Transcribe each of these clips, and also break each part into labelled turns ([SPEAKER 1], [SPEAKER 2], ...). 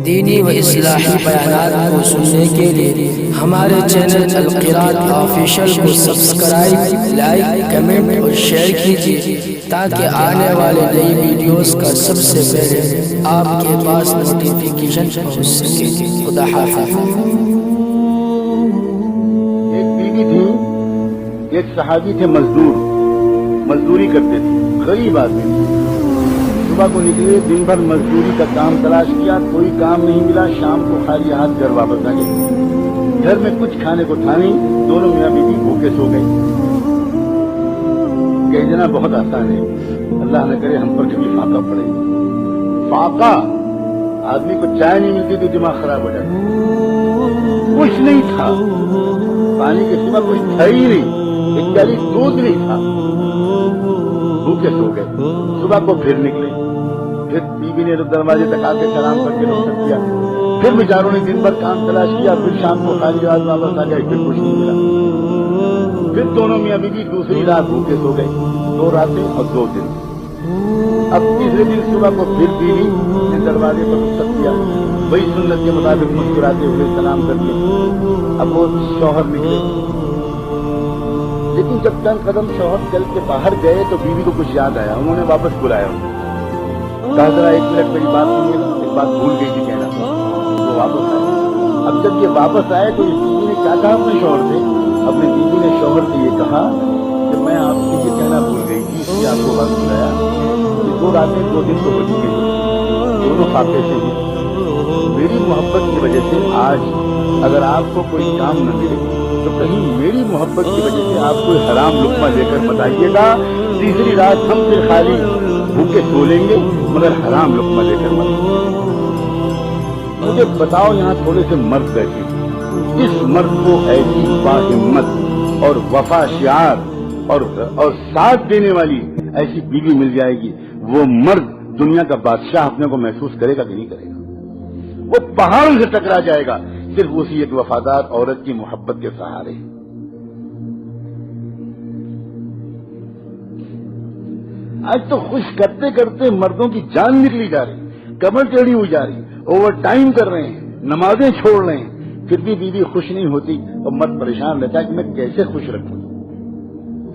[SPEAKER 1] دینی و اصلاحی بیانات کو سننے کے لیے ہمارے چینل القراءت آفیشل کو سبسکرائب، لائک، کمنٹ اور شیئر کیجیے تاکہ آنے والے نئی ویڈیوز کا سب سے پہلے آپ کے پاس نوٹیفیکیشن پہنچ سکے۔ خدا حافظ۔
[SPEAKER 2] ایک بیوی تھی، ایک صحابی تھے، مزدوری کرتے تھے، غریب آدمی تھے۔ صبح کو نکلے، دن بھر مزدوری کا کام تلاش کیا، کوئی کام نہیں ملا، شام کو خالی ہاتھ گھر واپس آ گئے۔ گھر میں کچھ کھانے کو تھا نہیں، دونوں میاں بیوی بھوکے سو گئے۔ کہنا بہت آسان ہے، اللہ نہ کرے ہم پر کبھی فاقہ پڑے۔ فاقہ آدمی کو چائے نہیں ملتی تو دماغ خراب ہو جاتا، کچھ نہیں تھا، پانی کے سوا کچھ تھا ہی نہیں، ایک پیالی دودھ نہیں تھا، بھوکے سو گئے۔ صبح کو پھر نکلے، پھر بیوی نے دروازے تک آ کے سلام کر کے رخصت کیا۔ پھر بیچاروں نے دن بھر کام تلاش کیا، پھر شام کو خالی ہاتھ واپس آ گئے، پھر کچھ نہیں ملا۔ پھر دونوں میاں بیوی دوسری رات بھوکے سو گئے، 2 راتیں اور 2 دن۔ اب تیسرے دن صبح کو پھر بیوی نے دروازے پر رخصت کیا، وہی سنت کے مطابق مسکراتے ہوئے سلام کر کے اب وہ شوہر نکلے۔ لیکن جب چند قدم شوہر چل کے باہر گئے تو بیوی کو کچھ یاد آیا، انہوں نے واپس بلایا، کہا ذرا 1 منٹ میری بات سنیے، ایک بات بھول گئی تھی کہنا۔ وہ واپس آئے۔ اب جب یہ واپس آئے تو اس بیوی نے کیا کہا اپنے شوہر سے؟ اپنی بیوی نے شوہر سے یہ کہا کہ میں آپ سے یہ کہنا بھول گئی تھی، اس لیے آپ کو بات بلایا کہ 2 راتیں 2 دن تو بچ گئی، دونوں فاقے سے ہیں۔ میری محبت کی وجہ سے آج اگر آپ کو کوئی کام نہ ملے تو کہیں میری محبت کی وجہ سے آپ کوئی حرام لقمہ لے کر مت آئیے گا، تیسری رات ہم پھر خالی بھوکے سو لیں گے مگر حرام لقمہ لے کر مت آئیے گا۔ مجھے بتاؤ، یہاں تھوڑے سے مرد بیٹھے، اس مرد کو ایسی باہمت اور وفا شعار اور ساتھ دینے والی ایسی بیوی مل جائے گی، وہ مرد دنیا کا بادشاہ اپنے کو محسوس کرے گا کہ نہیں کرے گا؟ وہ پہاڑوں سے ٹکرا جائے گا صرف اسی ایک وفادار عورت کی محبت کے سہارے۔ آج تو خوش کرتے کرتے مردوں کی جان نکلی جا رہی، کمر ٹیڑھی ہوئی جا رہی، اوور ٹائم کر رہے ہیں، نمازیں چھوڑ رہے ہیں، پھر بھی بیوی خوش نہیں ہوتی اور مرد پریشان رہتا ہے کہ میں کیسے خوش رکھوں،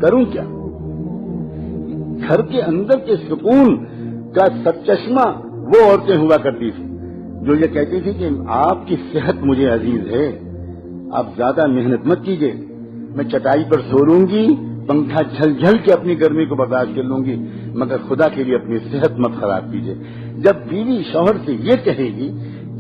[SPEAKER 2] کروں کیا؟ گھر کے اندر کے سکون کا سرچشمہ وہ عورتیں ہوا کرتی تھی جو یہ کہتی تھی کہ آپ کی صحت مجھے عزیز ہے، آپ زیادہ محنت مت کیجیے، میں چٹائی پر سو لوں گی، پنکھا جھل جھل کے اپنی گرمی کو برداشت کر لوں گی، مگر خدا کے لیے اپنی صحت مت خراب کیجیے۔ جب بیوی شوہر سے یہ کہے گی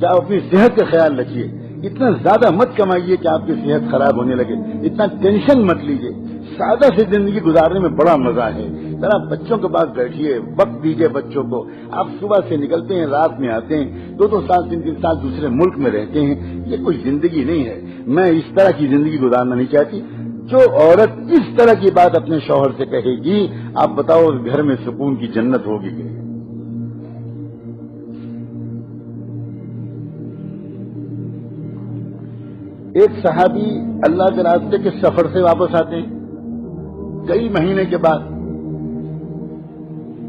[SPEAKER 2] کہ آپ اپنی صحت کا خیال رکھیے، اتنا زیادہ مت کمائیے کہ آپ کی صحت خراب ہونے لگے، اتنا ٹینشن مت لیجیے، سادہ سے زندگی گزارنے میں بڑا مزہ ہے، ذرا بچوں کے پاس بیٹھیے، وقت دیجیے بچوں کو، آپ صبح سے نکلتے ہیں رات میں آتے ہیں، 2 سال 3 سال دوسرے ملک میں رہتے ہیں، یہ کوئی زندگی نہیں ہے، میں اس طرح کی زندگی گزارنا نہیں چاہتی۔ جو عورت اس طرح کی بات اپنے شوہر سے کہے گی، آپ بتاؤ اس گھر میں سکون کی جنت ہوگی کہ نہیں؟ ایک صحابی اللہ کے راستے کے سفر سے واپس آتے ہیں کئی مہینے کے بعد۔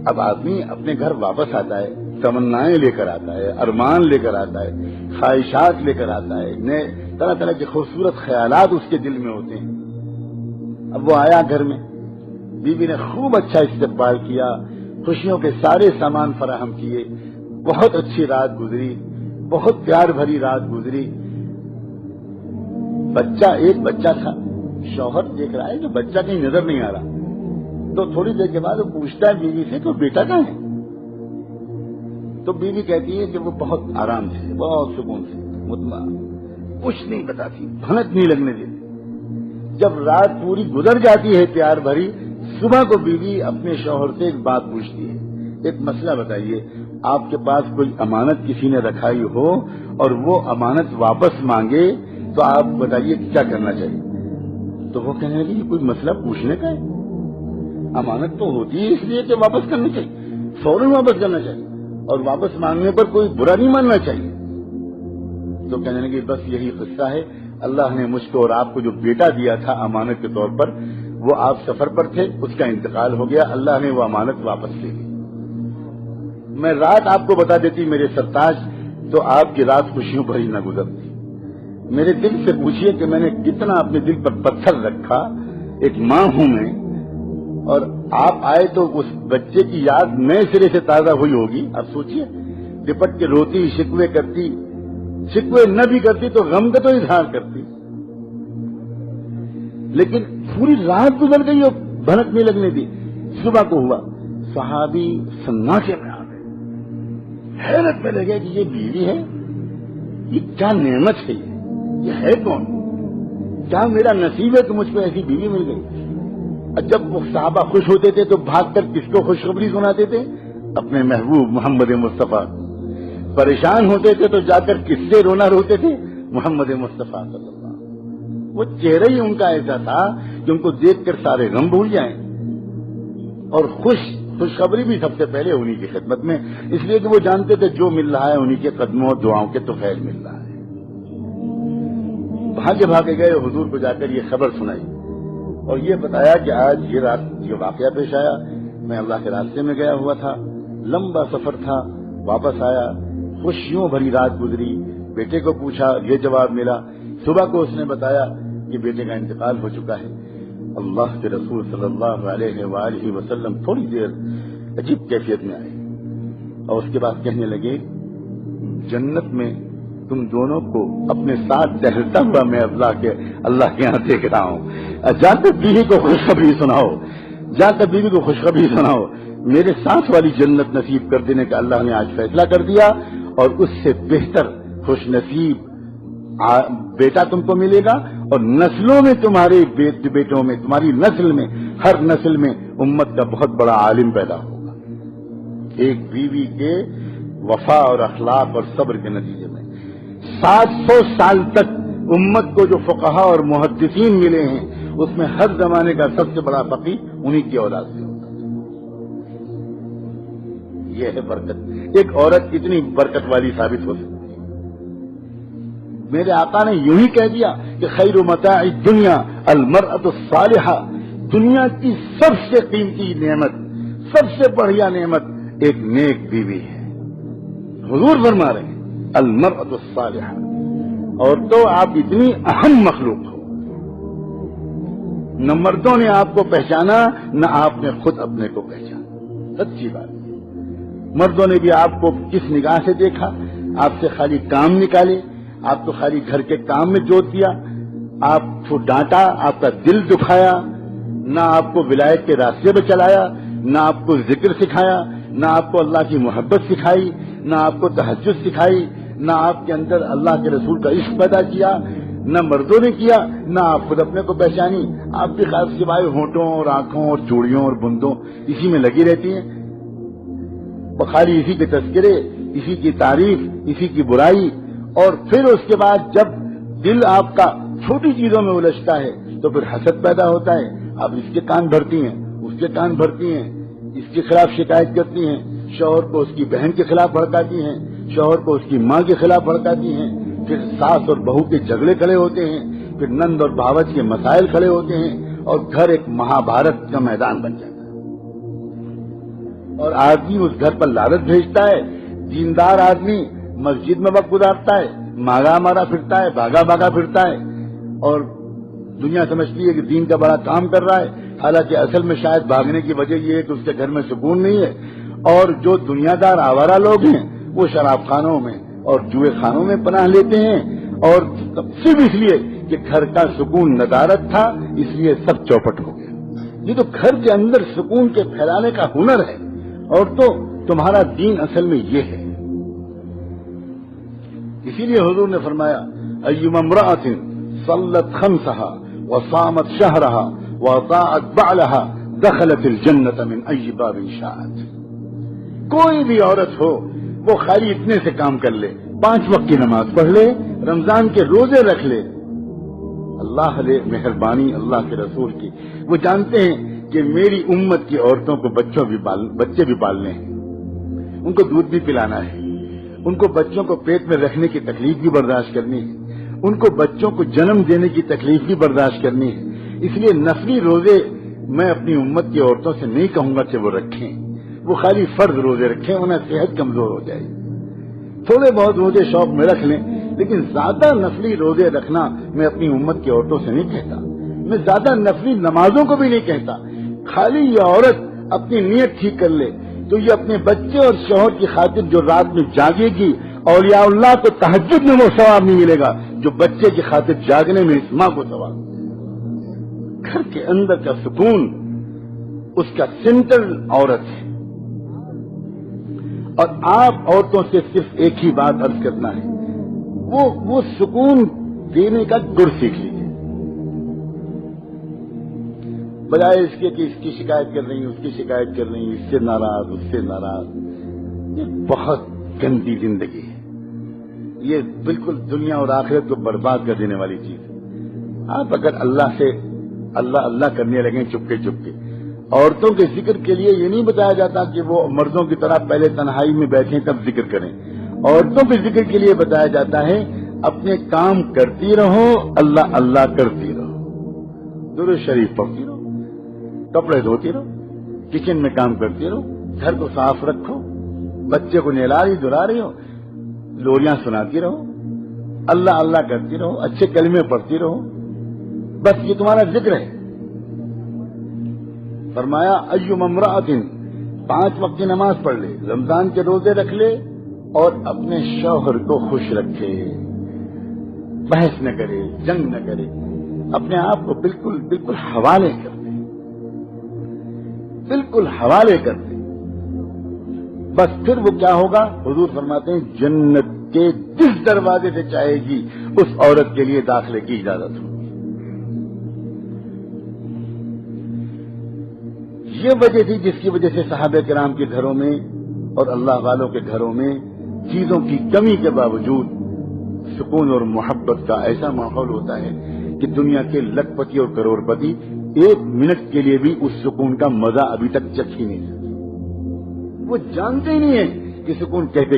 [SPEAKER 2] اب آدمی اپنے گھر واپس آتا ہے، تمنائیں لے کر آتا ہے، ارمان لے کر آتا ہے، خواہشات لے کر آتا ہے، نئے طرح طرح کے خوبصورت خیالات اس کے دل میں ہوتے ہیں۔ اب وہ آیا گھر میں، بیوی نے خوب اچھا استقبال کیا، خوشیوں کے سارے سامان فراہم کیے، بہت اچھی رات گزری، بہت پیار بھری رات گزری۔ ایک بچہ تھا، شوہر دیکھ رہا ہے کہ بچہ کہیں نظر نہیں آ رہا، تو تھوڑی دیر کے بعد وہ پوچھتا ہے بیوی سے کہ بیٹا کہاں ہے؟ تو بیوی کہتی ہے کہ وہ بہت آرام سے، بہت سکون سے، مطمئن، کچھ نہیں بتاتی، بھنک نہیں لگنے دیتی۔ جب رات پوری گزر جاتی ہے پیار بھری، صبح کو بیوی اپنے شوہر سے ایک بات پوچھتی ہے، ایک مسئلہ بتائیے، آپ کے پاس کوئی امانت کسی نے رکھائی ہو اور وہ امانت واپس مانگے تو آپ بتائیے کیا کرنا چاہیے؟ تو وہ کہنے لگی کہ کوئی مسئلہ پوچھنے کا ہے، امانت تو ہوتی ہے اس لیے کہ واپس کرنی چاہیے، فوراً واپس کرنا چاہیے، اور واپس مانگنے پر کوئی برا نہیں ماننا چاہیے۔ تو کہنے لگی بس یہی قصہ ہے، اللہ نے مجھ کو اور آپ کو جو بیٹا دیا تھا امانت کے طور پر، وہ آپ سفر پر تھے، اس کا انتقال ہو گیا، اللہ نے وہ امانت واپس لے لی۔ میں رات آپ کو بتا دیتی میرے سرتاج تو آپ کی رات خوشیوں بھری نہ گزرتی۔ میرے دل سے پوچھیے کہ میں نے کتنا اپنے دل پر پتھر رکھا، ایک ماں ہوں میں، اور آپ آئے تو اس بچے کی یاد نئے سرے سے تازہ ہوئی ہوگی۔ آپ سوچیے، لپٹ کے روتی، شکوے کرتی، شکوے نہ بھی کرتی تو غم کا تو اظہار کرتی، لیکن پوری رات گزر گئی اور بھنک نہیں لگنے دی۔ صبح کو ہوا، صحابی سناٹے میں آ گئے، حیرت میں لگے کہ یہ بیوی ہے، یہ کیا نعمت ہے، یہ ہے کون، کیا میرا نصیب ہے کہ مجھ کو ایسی بیوی مل گئی۔ اور جب وہ صحابہ خوش ہوتے تھے تو بھاگ کر کس کو خوشخبری سناتے تھے؟ اپنے محبوب محمد مصطفیٰ۔ پریشان ہوتے تھے تو جا کر کس سے رونا روتے تھے؟ محمد مصطفیٰ صلی اللہ علیہ وسلم۔ وہ چہرہ ہی ان کا ایسا تھا کہ ان کو دیکھ کر سارے غم بھول جائیں، اور خوشخبری بھی سب سے پہلے انہی کی خدمت میں، اس لیے کہ وہ جانتے تھے جو مل رہا ہے انہی کے قدموں اور دعاؤں کے تو خیر مل رہا ہے۔ بھاگے گئے حضور کو جا کر یہ خبر سنائی اور یہ بتایا کہ آج یہ رات یہ واقعہ پیش آیا، میں اللہ کے راستے میں گیا ہوا تھا، لمبا سفر تھا، واپس آیا، خوشیوں بھری رات گزری، بیٹے کو پوچھا، یہ جواب ملا۔ صبح کو اس نے بتایا کہ بیٹے کا انتقال ہو چکا ہے۔ اللہ کے رسول صلی اللہ علیہ وآلہ وسلم تھوڑی دیر عجیب کیفیت میں آئے اور اس کے بعد کہنے لگے، جنت میں تم دونوں کو اپنے ساتھ ٹہلتا ہوا میں اللہ کے یہاں دیکھ رہا ہوں، جا کر بیوی کو خوشخبری سناؤ، جا کر بیوی کو خوشخبری سناؤ، میرے ساتھ والی جنت نصیب کر دینے کا اللہ نے آج فیصلہ کر دیا، اور اس سے بہتر خوش نصیب بیٹا تم کو ملے گا، اور نسلوں میں تمہارے بیٹوں میں، تمہاری نسل میں، ہر نسل میں امت کا بہت بڑا عالم پیدا ہوگا، ایک بیوی کے وفا اور اخلاق اور صبر کے نتیجے میں۔ 700 سال تک امت کو جو فقہا اور محدثین ملے ہیں، اس میں ہر زمانے کا سب سے بڑا فقیہ انہی کی اولاد سے ہوتا ہے۔ یہ ہے برکت، ایک عورت اتنی برکت والی ثابت ہو سکتی ہے۔ میرے آقا نے یوں ہی کہہ دیا کہ خیر متاع الدنیا المرأة الصالحہ، دنیا کی سب سے قیمتی نعمت، سب سے بڑھیا نعمت ایک نیک بیوی ہے۔ حضور فرما رہے ہیں المرأة الصالحہ، اور تو آپ اتنی اہم مخلوق ہو، نہ مردوں نے آپ کو پہچانا نہ آپ نے خود اپنے کو پہچانا، سچی بات ہے۔ مردوں نے بھی آپ کو کس نگاہ سے دیکھا؟ آپ سے خالی کام نکالے، آپ کو خالی گھر کے کام میں جوت دیا، آپ کو ڈانٹا، آپ کا دل دکھایا، نہ آپ کو ولایت کے راستے پہ چلایا، نہ آپ کو ذکر سکھایا، نہ آپ کو اللہ کی محبت سکھائی، نہ آپ کو تہجد سکھائی، نہ آپ کے اندر اللہ کے رسول کا عشق پیدا کیا، نہ مردوں نے کیا، نہ آپ خود اپنے کو پہچانی۔ آپ بھی خاص سوائے ہونٹوں اور آنکھوں اور چوڑیوں اور بندوں اسی میں لگی رہتی ہیں، خالی اسی کے تذکرے، اسی کی تعریف، اسی کی برائی، اور پھر اس کے بعد جب دل آپ کا چھوٹی چیزوں میں الجھتا ہے تو پھر حسد پیدا ہوتا ہے، آپ اس کے کان بھرتی ہیں، اس کے کان بھرتی ہیں، اس کے خلاف شکایت کرتی ہیں، شوہر کو اس کی بہن کے خلاف بھڑکاتی ہیں، شوہر کو اس کی ماں کے خلاف بھڑکاتی ہیں، پھر ساس اور بہو کے جھگڑے کھڑے ہوتے ہیں، پھر نند اور بھاوج کے مسائل کھڑے ہوتے ہیں، اور گھر ایک مہابھارت کا میدان بن جاتا ہے۔ اور آدمی اس گھر پر لعنت بھیجتا ہے، دیندار آدمی مسجد میں وقت گزارتا ہے، مارا مارا پھرتا ہے، بھاگا بھاگا پھرتا ہے، اور دنیا سمجھتی ہے کہ دین کا بڑا کام کر رہا ہے، حالانکہ اصل میں شاید بھاگنے کی وجہ یہ ہے کہ اس کے گھر میں سکون نہیں ہے۔ اور جو دنیا دار آوارہ لوگ ہیں وہ شراب خانوں میں اور جوئے خانوں میں پناہ لیتے ہیں، اور صرف اس لیے کہ گھر کا سکون ندارت تھا، اس لیے سب چوپٹ ہو گیا۔ یہ تو گھر کے اندر سکون کے پھیلانے کا ہنر ہے، اور تو تمہارا دین اصل میں یہ ہے۔ اسی لیے حضور نے فرمایا ایما امرأۃ صلت خمسها وصامت شهرها واطاعت بعلها دخلت الجنة من أي باب شاءت۔ کوئی بھی عورت ہو وہ خالی اتنے سے کام کر لے، 5 وقت کی نماز پڑھ لے، رمضان کے روزے رکھ لے، اللہ علیہ مہربانی اللہ کے رسول کی، وہ جانتے ہیں کہ میری امت کی عورتوں کو بچے بھی پالنے ہیں، ان کو دودھ بھی پلانا ہے، ان کو بچوں کو پیٹ میں رکھنے کی تکلیف بھی برداشت کرنی ہے، ان کو بچوں کو جنم دینے کی تکلیف بھی برداشت کرنی ہے۔ اس لیے نفلی روزے میں اپنی امت کی عورتوں سے نہیں کہوں گا کہ وہ رکھیں، وہ خالی فرض روزے رکھیں، انہیں صحت کمزور ہو جائے گی۔ تھوڑے بہت روزے شوق میں رکھ لیں، لیکن زیادہ نفلی روزے رکھنا میں اپنی امت کی عورتوں سے نہیں کہتا، میں زیادہ نفلی نمازوں کو بھی نہیں کہتا۔ خالی یہ عورت اپنی نیت ٹھیک کر لے تو یہ اپنے بچے اور شوہر کی خاطر جو رات میں جاگے گی، اولیاء اللہ کو تہجد میں وہ ثواب نہیں ملے گا جو بچے کی خاطر جاگنے میں اس ماں کو ثواب۔ گھر کے اندر کا سکون اس کا سینٹر عورت ہے، اور آپ عورتوں سے صرف ایک ہی بات عرض کرنا ہے، وہ سکون دینے کا گر سیکھ لیجیے، بجائے اس کے کہ اس کی شکایت کر رہی ہیں، اس کی شکایت کر رہی ہیں، اس سے ناراض، اس سے ناراض۔ یہ بہت گندی زندگی ہے، یہ بالکل دنیا اور آخرت کو برباد کر دینے والی چیز ہے۔ آپ اگر اللہ سے اللہ کرنے لگیں چپکے چپکے، عورتوں کے ذکر کے لیے یہ نہیں بتایا جاتا کہ وہ مردوں کی طرح پہلے تنہائی میں بیٹھیں تب ذکر کریں، عورتوں کے ذکر کے لیے بتایا جاتا ہے اپنے کام کرتی رہو، اللہ کرتی رہو، درود شریف پڑھتی رہو، کپڑے دھوتی رہو، کچن میں کام کرتی رہو، گھر کو صاف رکھو، بچے کو نہلا رہی دھلا رہی ہو، لوریاں سناتی رہو، اللہ کرتی رہو، اچھے کلمے پڑھتی رہو، بس یہ تمہارا ذکر ہے۔ فرمایا ایما امرأۃ 5 وقت کی نماز پڑھ لے، رمضان کے روزے رکھ لے، اور اپنے شوہر کو خوش رکھے، بحث نہ کرے، جنگ نہ کرے، اپنے آپ کو بالکل حوالے کر دے، بالکل حوالے کر دے، بس پھر وہ کیا ہوگا؟ حضور فرماتے ہیں جنت کے جس دروازے سے چاہے گی اس عورت کے لیے داخلے کی اجازت ہوگی۔ یہ وجہ تھی جس کی وجہ سے صحابہ کرام کے گھروں میں اور اللہ والوں کے گھروں میں چیزوں کی کمی کے باوجود سکون اور محبت کا ایسا ماحول ہوتا ہے کہ دنیا کے لکھ پتی اور کروڑ پتی 1 منٹ کے لیے بھی اس سکون کا مزہ ابھی تک چکھ ہی نہیں سکتے، وہ جانتے ہی نہیں ہیں کہ سکون کہتے